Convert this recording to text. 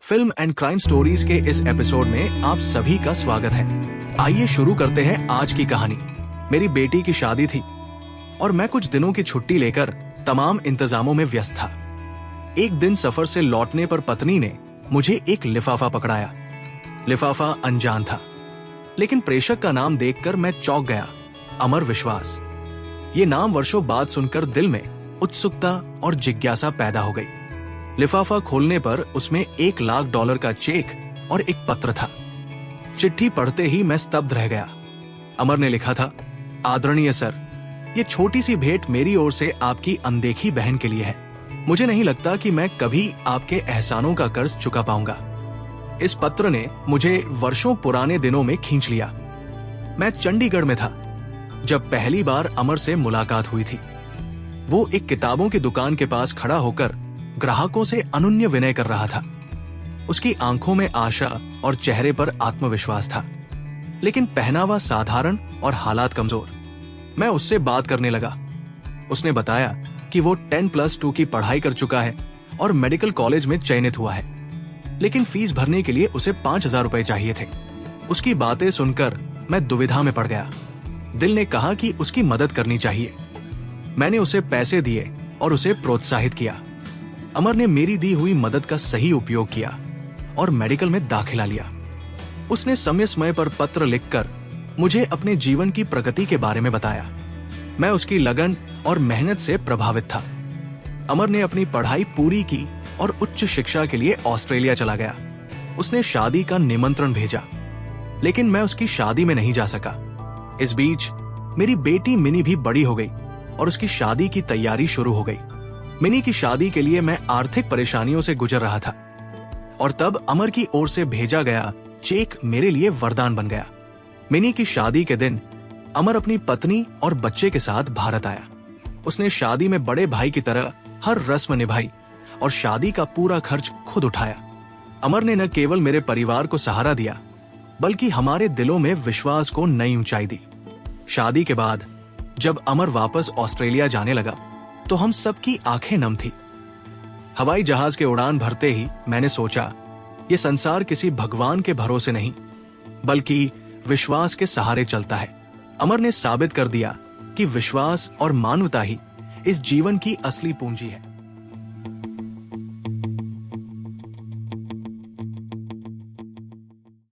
Film and crime stories के इस episode में आप सभी का स्वागत है। आइए शुरू करते हैं आज की कहानी। मेरी बेटी की शादी थी और मैं कुछ दिनों की छुट्टी लेकर तमाम इंतजामों में व्यस्त था। एक दिन सफर से लौटने पर पत्नी ने मुझे एक लिफाफा पकड़ाया। लिफाफा अनजान था, लेकिन प्रेषक का नाम देखकर मैं चौंक गया। अमर विश्वास। ये नाम वर्षों बाद सुनकर दिल में उत्सुकता और जिज्ञासा पैदा हो गई। लिफाफा खोलने पर उसमें $1,00,000 का चेक और एक पत्र था। चिट्ठी पढ़ते ही मैं स्तब्ध रह गया। अमर ने लिखा था, आदरणीय सर, ये छोटी सी भेंट मेरी ओर से आपकी अनदेखी बहन के लिए है। मुझे नहीं लगता कि मैं कभी आपके एहसानों का कर्ज चुका पाऊंगा। इस पत्र ने मुझे वर्षों पुराने दिनों में खींच लिया। मैं चंडीगढ़ में था जब पहली बार अमर से मुलाकात हुई थी। वो एक किताबों की दुकान के पास खड़ा होकर ग्राहकों से अनन्य विनय कर रहा था। उसकी आंखों में आशा और चेहरे पर आत्मविश्वास था, लेकिन पहनावा साधारण और हालात कमजोर। मैं उससे बात करने लगा। उसने बताया कि वो 10+2 की पढ़ाई कर चुका है और मेडिकल कॉलेज में चयनित हुआ है, लेकिन फीस भरने के लिए उसे 5,000 रुपए चाहिए थे। उसकी बातें सुनकर मैं दुविधा में पड़ गया। दिल ने कहा कि उसकी मदद करनी चाहिए। मैंने उसे पैसे दिए और उसे प्रोत्साहित किया। अमर ने मेरी दी हुई मदद का सही उपयोग किया और मेडिकल में दाखिला लिया। उसने समय समय पर पत्र लिखकर मुझे अपने जीवन की प्रगति के बारे में बताया। मैं उसकी लगन और मेहनत से प्रभावित था। अमर ने अपनी पढ़ाई पूरी की और उच्च शिक्षा के लिए ऑस्ट्रेलिया चला गया। उसने शादी का निमंत्रण भेजा, लेकिन मैं उसकी शादी में नहीं जा सका। इस बीच मेरी बेटी मिनी भी बड़ी हो गई और उसकी शादी की तैयारी शुरू हो गई। मिनी की शादी के लिए मैं आर्थिक परेशानियों से गुजर रहा था और तब अमर की ओर से भेजा गया चेक मेरे लिए वरदान बन गया। मिनी की शादी के दिन अमर अपनी पत्नी और बच्चे के साथ भारत आया। उसने शादी में बड़े भाई की तरह हर रस्म निभाई और शादी का पूरा खर्च खुद उठाया। अमर ने न केवल मेरे परिवार को सहारा दिया, बल्कि हमारे दिलों में विश्वास को नई ऊंचाई दी। शादी के बाद जब अमर वापस ऑस्ट्रेलिया जाने लगा तो हम सबकी आंखें नम थी। हवाई जहाज के उड़ान भरते ही मैंने सोचा, ये संसार किसी भगवान के भरोसे नहीं, बल्कि विश्वास के सहारे चलता है। अमर ने साबित कर दिया कि विश्वास और मानवता ही इस जीवन की असली पूंजी है।